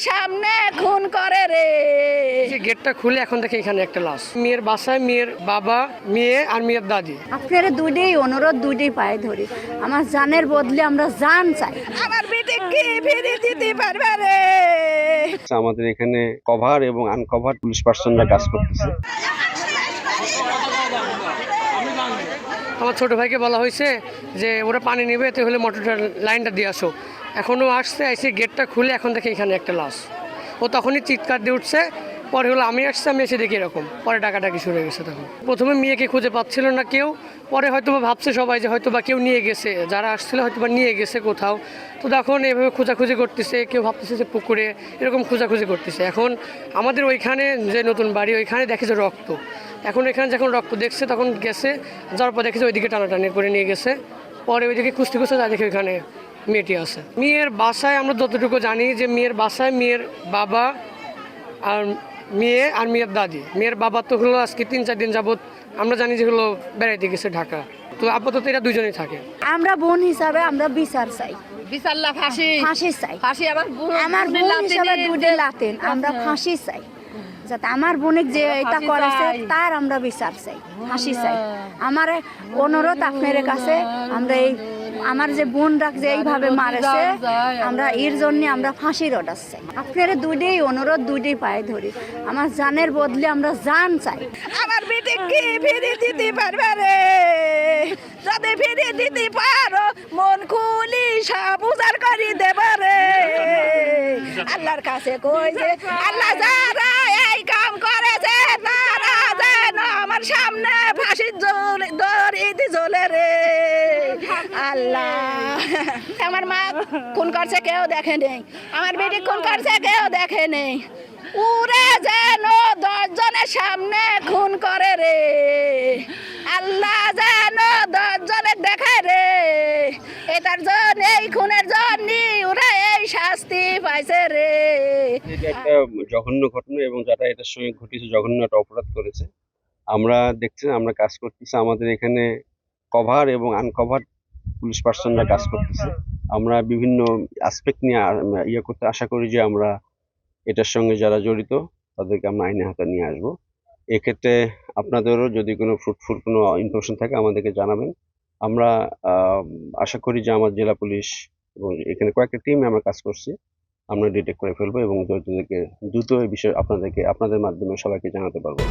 সামনে খুন করে রে। গেটটা খুলে এখন দেখে এখানে একটা লাশ। মেয়ের বাসায় মেয়ের বাবা, মেয়ে আর মেয়ের দাদি। আপনারা দুইটাই অনুরোধ, দুইটাই পায়ে ধরি, আমার জানের বদলে আমরা জান চাই। আমার বেটিকে ফিরে দিতে পারবে রে। আমাদের এখানে কভার এবং আনকভার পুলিশ পার্সনরা কাজ করতেছে। আমার ছোট ভাইকে বলা হয়েছে যে ওরা পানি নেবে, তো হলে মোটরটার লাইনটা দিয়ে আসো। এখনও আসছে, এসে গেটটা খুলে এখন দেখে এখানে একটা লাশ। ও তখনই চিৎকার দিয়ে উঠছে। পরে হলো আমি আসছি, আমি এসে দেখি এরকম। পরে ডাকাডাকি শুরু হয়ে গেছে। তখন প্রথমে মেয়েকে খুঁজে পাচ্ছিল না কেউ। পরে হয়তো বা ভাবছে সবাই যে হয়তো বা কেউ নিয়ে গেছে, যারা আসছিল হয়তো বা নিয়ে গেছে কোথাও। তো তখন এভাবে খোঁজাখুঁজি করতেছে, কেউ ভাবতেছে যে পুকুরে, এরকম খোঁজাখুঁজি করতেছে। এখন আমাদের ওইখানে যে নতুন বাড়ি, ওইখানে দেখে যে রক্ত। এখন এখানে যখন রক্ত দেখছে তখন গেছে, যাওয়ার পর দেখেছে ওইদিকে টানাটানি করে নিয়ে গেছে। পরে ওইদিকে খুঁজতে খুঁজতে যা দেখে ওইখানে মেয়েটি আছে। মেয়ের বাসায় আমরা যতটুকু জানি যে মেয়ের বাসায় মেয়ের বাবা আর মেয়ে আর মেয়ের দাদি। মেয়ের বাবা তো হলো আজকে 3-4 দিন যাবত আমরা জানি যে হলো বেড়াইতে গেছে ঢাকা। তো আপাতত এরা দুজনেই থাকে। আমরা বোন হিসাবে আমরা বিচার চাই, বিচারলা ফাঁসি ফাঁসি চাই। ফাঁসি আমার বোন হিসাবে দুইটা লাতেন, আমরা ফাঁসি চাই। যাতে আমার বোনের যে এটা করেছে তার আমরা বিচার চাই, ফাঁসি চাই। আমার অনুরোধ আপনার কাছে, আমরা এই আমার যে বোনরা যে এইভাবে মারেছে, আমরা এর জন্য আমরা ফাঁসির অর্ডার চাই। আপনার দুইটাই অনুরোধ, দুইটাই পায়ে ধরি, আমার জানের বদলে আমরা জান চাই। আমার বেটিকে ফিরে দিতে পারবে রে। যদি ফিরে দিতে পারো, মন খুলি সব উজাড় করে দেবে রে। আল্লাহর কাছে কই যে আল্লাহ যারা এই কাম করেছে তারা যেন আমার সামনে ফাঁসির দড়িতে ঝোলে রে। আল্লাহ, আমার মা খুন করছে কেউ দেখে নেই, আমার বেটি খুন করছে কেউ দেখে নেই। উড়ে যেন 10 জনের সামনে খুন করে রে। আল্লাহ যেন 10 জনের দেখে রে। এটার জন্য, এই খুনের জন্য ওরা এই শাস্তি পাইছে রে। এটা একটা জঘন্য ঘটনা এবং যারা এটার সঙ্গে ঘটেছে জঘন্য একটা অপরাধ করেছে। আমরা দেখছেন, আমরা কাজ করতেছি। আমাদের এখানে কভার এবং আনকভার পুলিশ পার্সনরা কাজ করতেছে। আমরা বিভিন্ন অ্যাসপেক্ট নিয়ে ইয়ে করতে আশা করি যে আমরা এটার সঙ্গে যারা জড়িত তাদেরকে আমরা আইনের হাতে নিয়ে আসবো। এক্ষেত্রে আপনাদেরও যদি কোনো ফ্রুটফুল কোনো ইনফরমেশন থাকে আমাদেরকে জানাবেন। আমরা আশা করি যে আমার জেলা পুলিশ এবং এখানে কয়েকটা টিমে আমরা কাজ করছি, আমরা ডিটেক্ট করে ফেলবো এবং জড়িতদেরকে দ্রুত এই বিষয়ে আপনাদের মাধ্যমে সবাইকে জানাতে পারবো।